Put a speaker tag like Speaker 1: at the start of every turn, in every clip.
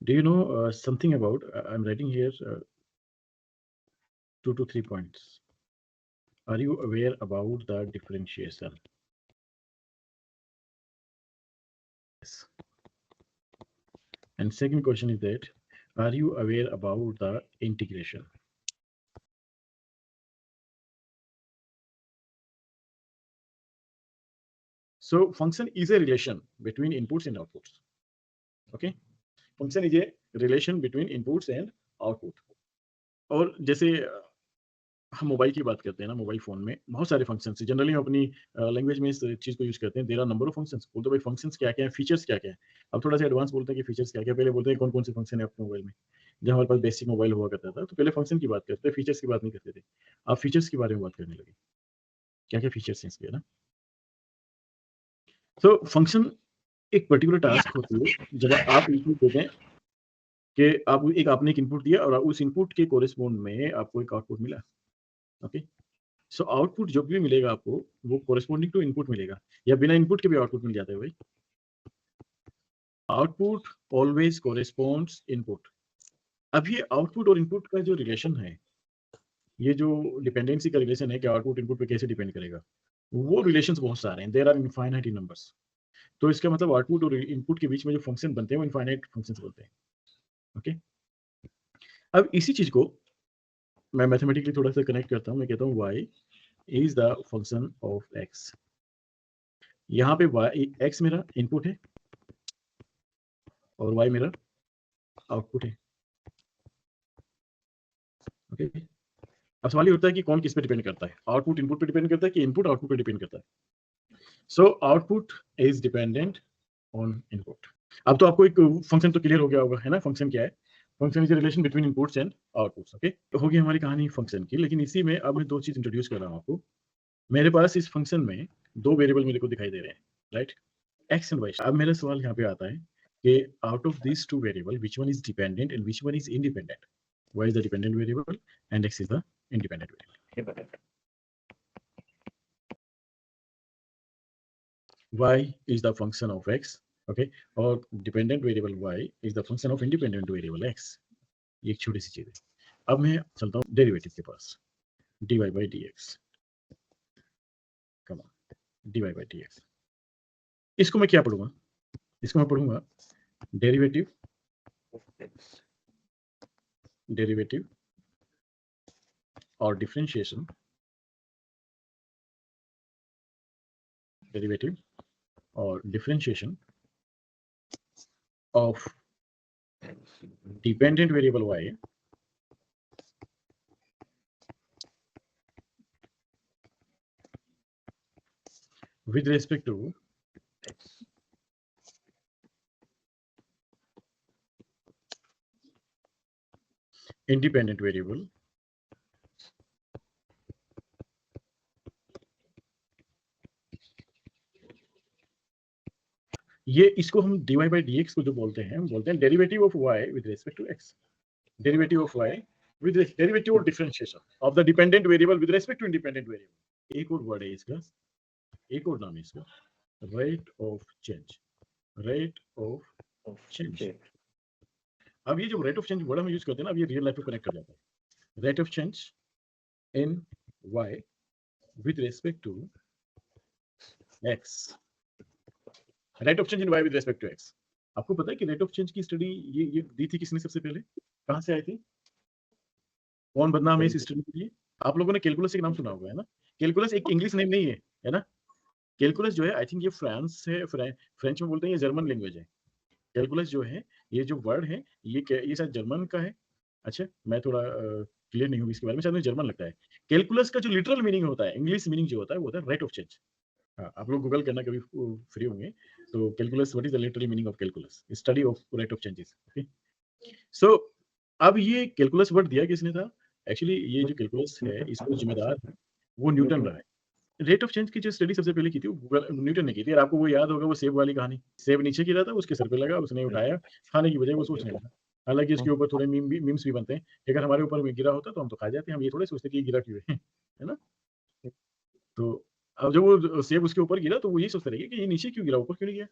Speaker 1: Do you know something about? I'm writing here 2 to 3 points. Are you aware about the differentiation? Yes. And second question is that, are you aware about the integration? So function is a relation between inputs and outputs. Okay, function is a relation between inputs and output. और जैसे हम mobile की बात करते हैं ना, mobile phone में बहुत सारे फंक्शंस हैं। जनरली हम अपनी लैंग्वेज में इस चीज़ को यूज़ करते हैं, there are number of functions. बोलते हैं भाई फंक्शंस क्या-क्या हैं, फीचर्स क्या-क्या हैं। अब थोड़ा-सा एडवांस बोलते हैं कि फीचर्स क्या-क्या हैं। पहले बोलते हैं कौन-कौन से फंक्शन है आपके मोबाइल में। जब हमारे पास बेसिक मोबाइल हुआ करता था, तो पहले फंक्शन की बात करते थे, फीचर्स की बात नहीं करते थे। अब फीचर्स के बारे में बात करने लगे। क्या-क्या फीचर्स हैं इसके, है ना? तो फंक्शन एक पर्टिकुलर टास्क होती है, जब आप इनपुट देते हैं कि आपने एक इनपुट दिया और उस इनपुट के कोरेस्पॉन्ड में आपको एक आउटपुट मिला। ओके? सो आउटपुट जब भी मिलेगा आपको, वो कोरेस्पॉन्डिंग टू इनपुट मिलेगा, या बिना इनपुट के भी आउटपुट मिल जाता है भाई। Output always corresponds input. अब ये आउटपुट और इनपुट का जो रिलेशन है, ये जो डिपेंडेंसी का रिलेशन है कि आउटपुट इनपुट पे कैसे डिपेंड करेगा, वो रिलेशंस बहुत सारे हैं, there are infinite in numbers. तो इसका मतलब आउटपुट और इनपुट के बीच में जो फंक्शन बनते हैं वो इनफाइनाइट फंक्शंस बोलते हैं। ओके, अब इसी चीज को मैं मैथमेटिकली थोड़ा सा कनेक्ट करता हूँ। मैं कहता हूँ y is the function of x। यहाँ पे x मेरा इनपुट है और y मेरा आउटपुट है। ओके, अब सवाल ये होता है कि कौन किस पे डिपेंड करता है, आउटपुट इनपुट पे डिपेंड करता है कि इनपुट आउटपुट पे डिपेंड करता है। So output is dependent on input. अब तो आपको एक फंक्शन तो क्लियर हो गया होगा, है ना? फंक्शन क्या है? Function is relation between inputs and outputs. Okay, हो गई हमारी कहानी फंक्शन की। लेकिन इसी में अब मैं दो चीज इंट्रोड्यूस कर रहा हूँ आपको। मेरे पास इस फंक्शन में दो वेरिएबल मेरे को दिखाई दे रहे हैं, राइट? X and Y. अब मेरा सवाल यहाँ पे आता है कि out of this two variable which one is dependent and which one is independent? Y is the dependent variable and X is the independent variable? Y is the function of x, okay, और dependent variable y is the function of independent variable x। ये एक छोटी सी चीज है। अब मैं चलता हूँ डेरिवेटिव के पास, dy by dx। Come on, dy by dx। इसको मैं क्या पढ़ूंगा? इसको मैं पढ़ूंगा डेरिवेटिव, डेरिवेटिव और डिफरेंशिएशन, डेरिवेटिव और differentiation of dependent variable y with respect to x। independent variable ये इसको हम dy by dx को जो बोलते हैं, हम बोलते हैं derivative of y with respect to x। Derivative of y with derivative और differentiation of the dependent variable with respect to independent variable. एक और वर्ड है इसका, एक और नाम है इसका, rate of change. Rate of change. अब ये जो रेट ऑफ चेंज वर्ड हम यूज करते हैं ना, अब ये रियल लाइफ में कनेक्ट कर जाता है। Rate of change in y with respect to x। Rate of change in y with respect to x। आपको पता है कि रेट ऑफ चेंज की स्टडी ये दी थी किसने सबसे पहले? कहाँ से आई थी? कौन बदनाम है इस स्टडी के लिए? आप लोगों ने कैलकुलस एक नाम सुना होगा, है ना? कैलकुलस एक इंग्लिश नेम नहीं है ना? कैलकुलस जो है, आई थिंक ये फ्रांस से फ्रेंच में बोलते हैं, ये जर्मन लैंग्वेज है। कैलकुलस जो है, ये जो वर्ड है, ये शायद जर्मन का है। अच्छा, मैं थोड़ा क्लियर नहीं हूँ इसके बारे में, शायद मुझे जर्मन लगता है। कैलकुलस का जो लिटरल मीनिंग होता है, इंग्लिश मीनिंग जो होता है, वो होता है रेट ऑफ चेंज। हाँ, आप लोग गूगल करना कभी फ्री होंगे तो calculus, what is the literal meaning of calculus? Study of rate of changes. Okay, so अब ये कैलकुलस वर्ड दिया किसने था? एक्चुअली ये जो कैलकुलस है, इसको जिम्मेदार वो न्यूटन रहा है। रेट ऑफ चेंज की जो स्टडी सबसे पहले की थी, वो न्यूटन ने की थी। और आपको वो याद होगा, वो सेब वाली कहानी। सेब नीचे गिरा था, उसके सर पे लगा, उसने उठाया, खाने की बजाय वो सोचने लगा। हालांकि इसके ऊपर थोड़े मीम्स भी बनते हैं कि अगर हमारे ऊपर गिरा होता तो हम तो खा जाते, हम ये थोड़े सोचते कि ये गिरा क्यों है ना? तो अब जब वो सेब उसके ऊपर गिरा, तो वो यही सोचते रहे कि ये नीचे क्यों गिरा, ऊपर क्यों नहीं गया?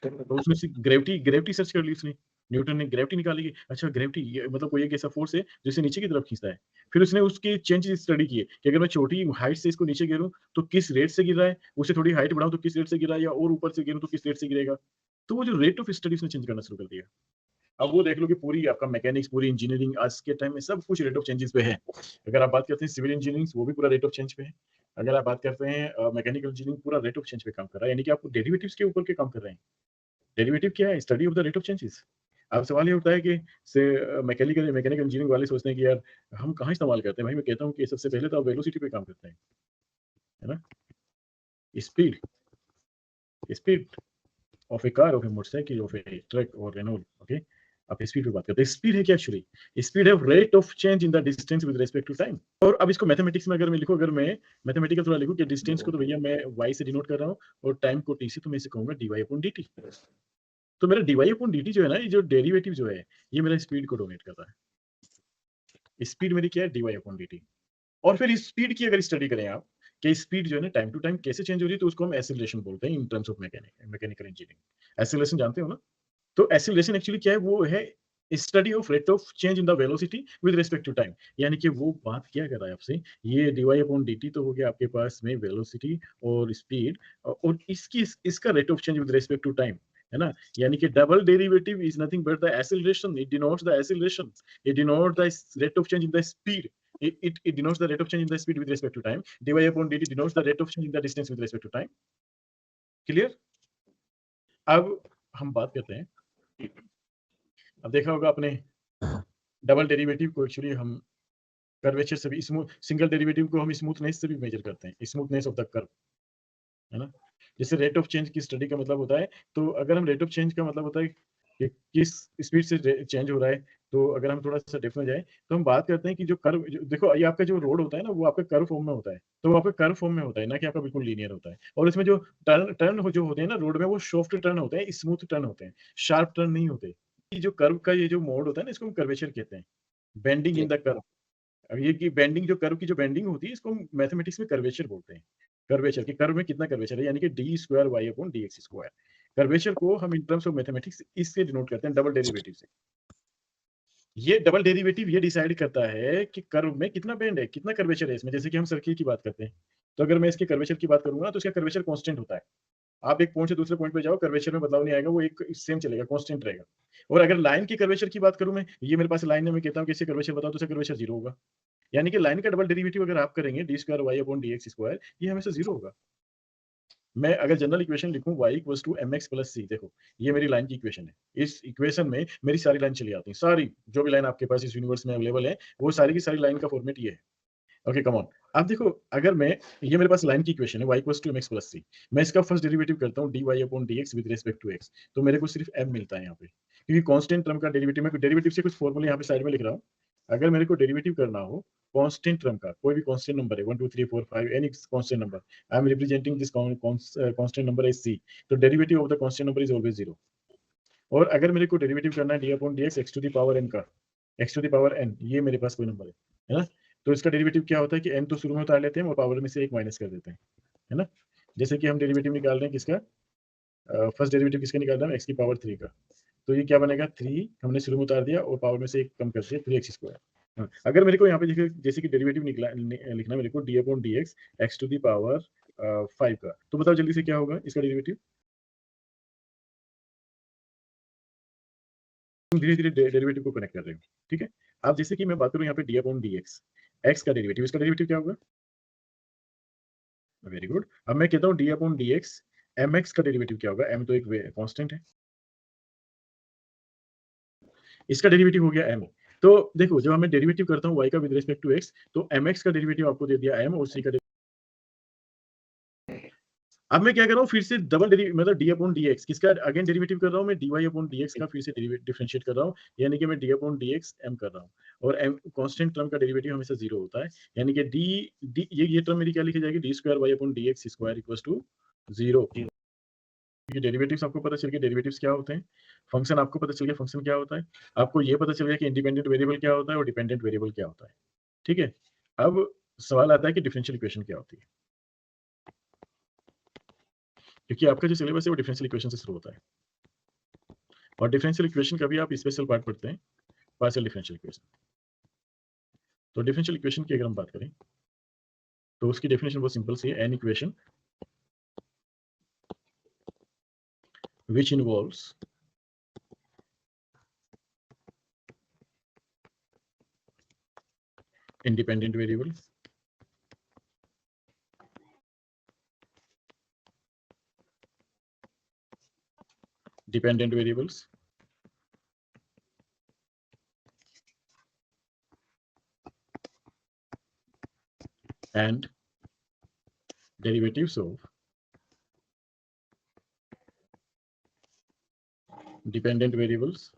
Speaker 1: तो उसने ग्रेविटी ग्रेविटी सर्च कर ली उसने। न्यूटन ने ग्रेविटी निकाली कि अच्छा ग्रेविटी ये मतलब कोई एक ऐसा फोर्स है जिसे नीचे की तरफ खींचता है। फिर उसने उसके चेंजेस स्टडी किए कि अगर मैं छोटी हाइट से इसको नीचे गिरूँ तो किस रेट से गिर रहा है, उससे थोड़ी हाइट बढ़ाऊँ तो किस रेट से गिरा है या और ऊपर से गिरूँ तो किस रेट से गिरेगा। तो वो जो रेट ऑफ स्टडी उसने चेंज करना शुरू कर दिया। अब वो देख लो कि पूरी आपका मैकेनिक्स, पूरी इंजीनियरिंग आज के टाइम में सब कुछ रेट ऑफ चेंजेस पे है। अगर आप बात करते हैं सिविल इंजीनियरिंग वो भी पूरा रेट ऑफ चेंज पे है। अगर आप बात करते हैं मैकेनिकल इंजीनियरिंग पूरा रेट ऑफ चेंज पे काम कर रहा है, यानी कि आप डेरिवेटिव्स के ऊपर के काम कर रहे हैं। डेरिवेटिव क्या है? Study of the rate of changes. अब सवाल ये उठता है कि से मैकेनिकल मैकेनिकल इंजीनियरिंग वाले सोचते हैं कि यार हम कहाँ इस्तेमाल करते हैं? भाई मैं कहता हूँ कि सबसे पहले तो आप वेलोसिटी पे काम करते हैं, है ना? Speed speed of a car, of a motorcycle, of a truck और रेनॉल्ट, ओके? आप स्पीड पे बात करते हैं। स्पीड है क्या एक्चुअली? स्पीड है rate of change in the distance with respect to time. और अब इसको मैथमेटिक्स में अगर मैं लिखूँ, अगर मैं मैथमेटिकल थोड़ा लिखूँ कि डिस्टेंस को तो भैया मैं y से डिनोट कर रहा हूँ और टाइम को t से, तो मैं इसे कहूँगा dy अपॉन dt। तो मेरा dy अपॉन dt जो है ना, ये जो डेरिवेटिव जो है, ये मेरा स्पीड को डोनेट करता है। स्पीड मेरी क्या है? dy upon dt। और फिर इस स्पीड की अगर स्टडी करें आप कि स्पीड जो है ना टाइम टू टाइम कैसे चेंज हो रही है, तो उसको हम एक्सेलरेशन बोलते हैं इन terms of mechanical engineering. Acceleration जानते हो ना? तो एक्सेलरेशन एक्चुअली क्या है? वो है study of rate of change in the velocity with respect to time. यानी कि वो बात क्या कर रहा है आपसे, ये dy अपॉन dt तो हो गया आपके पास में वेलोसिटी और स्पीड, और इसकी इसका rate of change with respect to time, है ना? यानी कि double derivative is nothing but the acceleration, it denotes the acceleration, it denotes the rate of change in the speed, it denotes the rate of change in the speed with respect to time. dy upon dt denotes the rate of change in the distance with respect to time. Clear? अब हम बात करते हैं, अब देखा होगा आपने double derivative को एक्चुअली हम कर्वेचर से भी, स्मूथ सिंगल डेरिवेटिव को हम स्मूथनेस से भी मेजर करते हैं, स्मूथनेस ऑफ द कर्व, है ना? जैसे रेट ऑफ चेंज की स्टडी का मतलब होता है, तो अगर हम रेट ऑफ चेंज का मतलब होता है कि किस स्पीड से चेंज हो रहा है, तो अगर हम थोड़ा सा डेप्थ में जाए तो हम बात करते हैं कि जो कर्व, देखो ये आपका जो रोड होता है ना, वो आपका कर्व फॉर्म में होता है, तो वो आपका कर्व फॉर्म में होता है ना कि आपका बिल्कुल लीनियर होता है। और इसमें जो टर्न टर्न जो होते हैं ना रोड में, वो सॉफ्ट टर्न होते हैं, स्मूथ टर्न होते हैं, शार्प टर्न नहीं होते। ये जो कर्व का ये जो मोड होता है ना, इसको हम कर्वेचर कहते हैं, बेंडिंग इन द कर्व। अब ये की बेंडिंग, जो कर्व की जो बेंडिंग होती है, इसको हम मैथमेटिक्स में कर्वेचर बोलते हैं। कर्वेचर कि कर्व में कितना कर्वेचर है, यानी कि D square Y upon D x square. Curvature को हम इन टर्म्स ऑफ मैथमेटिक्स इससे डिनोट करते हैं, डबल डेरिवेटिव से। ये डबल डेरिवेटिव ये डिसाइड करता है कि कर्व में कितना बेंड है, कितना कर्वेचर है इसमें। जैसे कि हम सर्किल की बात करते हैं, तो अगर मैं इसके कर्वेचर की बात करूंगा तो इसका कर्वेचर कांस्टेंट होता है। आप एक पॉइंट से दूसरे पॉइंट पे जाओ, कर्वेचर में बदलाव नहीं आएगा, वो एक सेम चलेगा, कांस्टेंट रहेगा। और अगर लाइन की कर्वेचर की बात करूं मैं, ये मेरे पास लाइन है, मैं कहता हूं कि इससे कर्वेचर बताओ, तो इसका कर्वेचर 0 होगा। यानी कि लाइन का डबल डेरिवेटिव अगर आप करेंगे D square Y upon D x square, ये हमेशा 0 होगा। मैं अगर जनरल इक्वेशन लिखूं y equals to mx plus c, देखो ये मेरी लाइन की इक्वेशन है। इस इक्वेशन में मेरी सारी लाइन चली आती है, सारी जो भी लाइन आपके पास इस यूनिवर्स में अवेलेबल है, वो सारी की सारी लाइन का फॉर्मेट ये है। Okay come on. अब देखो, अगर मैं, ये मेरे पास लाइन की इक्वेशन है y equals to mx plus c, मैं इसका फर्स्ट डेरिवेटिव करता हूँ dy upon dx with respect to x, तो मेरे को सिर्फ m मिलता है यहाँ पे, क्योंकि कांस्टेंट टर्म का डेरिवेटिव, मैं डेरिवेटिव से कुछ फॉर्मूले यहाँ पे साइड में लिख रहा हूँ। अगर मेरे को डेरिवेटिव करना हो कांस्टेंट टर्म का, कोई भी कांस्टेंट नंबर है 1 2 3 4 5 any constant number, I am representing this constant number as c, तो derivative of the constant number is always 0। और अगर मेरे को डेरिवेटिव करना है d upon D x x to the power n का, x to the power n, ये मेरे पास कोई नंबर है ना? तो इसका डेरिवेटिव क्या होता है कि n तो शुरू में उतार लेते हैं और पावर में से एक माइनस कर देते हैं, है ना? जैसे कि हम डेरिवेटिव निकाल रहे हैं किसका, फर्स्ट डेरिवेटिव किसका निकाल रहे हैं, एक्स की पावर 3 का, तो ये क्या बनेगा, 3 हमने शुरू में उतार दिया और पावर में से एक कम कर दिया, 3x स्क्वायर। हाँ, अगर मेरे को यहाँ पे जैसे कि डेरिवेटिव लिखना मेरे को d upon D x x to the power 5 का, तो बताओ जल्दी से क्या होगा इसका डेरिवेटिव। तुम धीरे धीरे डेरिवेटिव को कनेक्ट कर रहे हो, ठीक है? अब जैसे कि मैं बात करूँ यहाँ पे d upon D x, x का डेरिवेटिव, इसका डेरिवेटिव क्या होगा? Very good. अब मैं कहता हूँ d upon D x m x का डेरिवेटिव क्या होगा? एम तो एक कांस्टेंट है, इसका डेरिवेटिव हो गया एम। तो देखो, जब मैं डेरिवेटिव करता हूँ y का विद रिस्पेक्ट टू x, तो mx का डेरिवेटिव आपको दे दिया m और c का। अब मैं क्या कर रहा हूँ, फिर से डबल डेरिवेटिव, मतलब डी अपॉन डी एक्स, किसका अगेन डेरिवेटिव कर रहा हूँ मैं, d y upon D x का फिर से डिफरेंशिएट कर रहा हूँ, यानी कि मैं d upon D x m कर रहा हूँ। और एम कांस्टेंट टर्म का डेरिवेटिव हमेशा 0 होता है, यानी कि डी डी ये टर्म मेरी क्या लिखी जाएगी, d square Y upon D x square equals to 0। ये डेरिवेटिव्स आपको पता चल गया डेरिवेटिव्स क्या होते हैं, फंक्शन आपको पता चल गया फंक्शन क्या होता है, आपको ये पता चल गया कि इंडिपेंडेंट वेरिएबल क्या होता है और डिपेंडेंट वेरिएबल क्या होता है, ठीक है? अब सवाल आता है कि डिफरेंशियल इक्वेशन क्या होती है, क्योंकि आपका जो सिलेबस है वो डिफरेंशियल इक्वेशन से शुरू होता है। और डिफरेंशियल इक्वेशन का भी आप स्पेशल पार्ट पढ़ते हैं, पार्शियल डिफरेंशियल इक्वेशन। तो डिफरेंशियल इक्वेशन की अगर हम बात करें तो उसकी डेफिनेशन बहुत सिंपल सी है, an equation which involves independent variables, dependent variables, and derivatives of dependent variables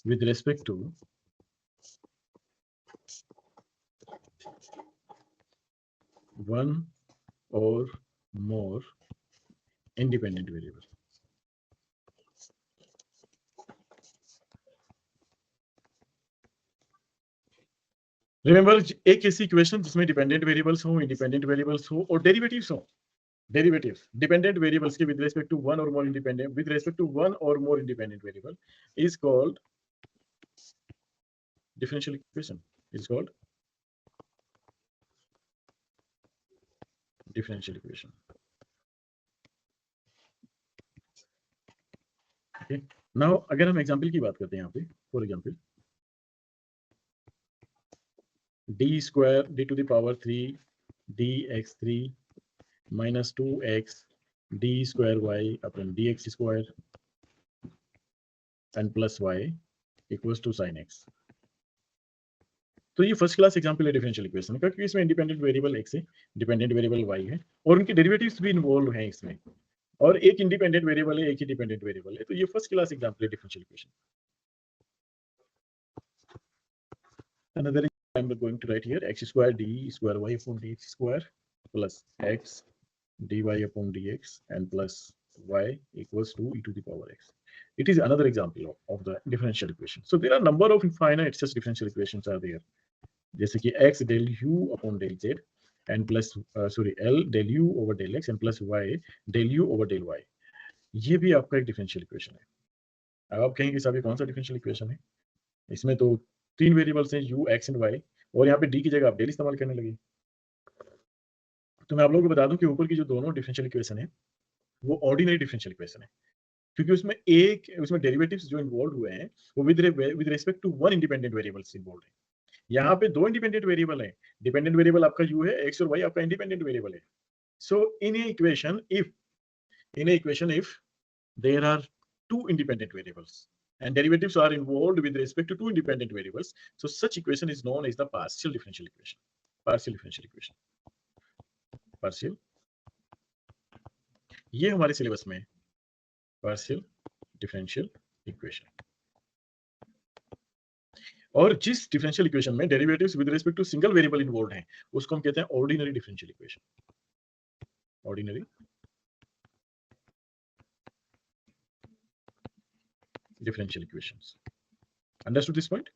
Speaker 1: with respect to one or more independent variables. Remember, एक ऐसी इक्वेशन जिसमें डिपेंडेंट वेरिएबल्स हो, इंडिपेंडेंट वेरिएबल्स हो और डेरिवेटिव्स हो। डेरिवेटिव्स डिपेंडेंट वेरिएबल्स के with respect to one or more independent, with respect to one or more independent variable is called differential equation, is called differential equation. Okay, now अगर हम example की बात करते हैं यहाँ पे, for example d square d to the power 3 dx3 minus 2x d square y upon dx square and plus y equals to sin x. तो ये फर्स्ट क्लास एग्जांपल है डिफरेंशियल इक्वेशन का, क्योंकि इसमें इंडिपेंडेंट वेरिएबल x है, dependent variable y है और उनके डेरिवेटिव्स भी इन्वॉल्व हैं इसमें, और एक इंडिपेंडेंट वेरिएबल है, एक ही डिपेंडेंट वेरिएबल है। तो ये फर्स्ट क्लास एग्जांपल है differential equation. Another I'm going to write here x square d square y upon dx square plus x dy upon dx and plus y equals to e to the power x. It is another example of the differential equation. So there are number of infinite such differential equations are there. जैसे कि x del u upon del z and plus L del u over del x and plus y del u over del y. ये भी आपका एक differential equation है। अब आप कहेंगे साहब ये कौन सा डिफरेंशियल इक्वेशन है? इसमें तो तीन वेरिएबल्स हैं u, x एंड y और यहाँ पे d की जगह आप del इस्तेमाल करने लगे। तो मैं आप लोगों को बता दूं कि ऊपर की जो दोनों डिफरेंशियल इक्वेशन है वो ऑर्डिनरी डिफरेंशियल इक्वेशन है, क्योंकि उसमें डेरिवेटिव्स जो इन्वॉल्व हुए हैं वो with respect to one independent variables involve है। यहाँ पे दो इंडिपेंडेंट वेरिएबल है, डिपेंडेंट वेरिएबल आपका u है, x और y आपका इंडिपेंडेंट वेरिएबल है। So in a equation if there are two independent variables and derivatives are involved with respect to two independent variables, so such equation is known as the partial differential equation. Partial differential equation, partial, ये हमारे syllabus में partial differential equation। और जिस differential equation में derivatives with respect to single variable involve हैं उसको हम कहते हैं ordinary differential equation. Ordinary differential equations. Understood this point?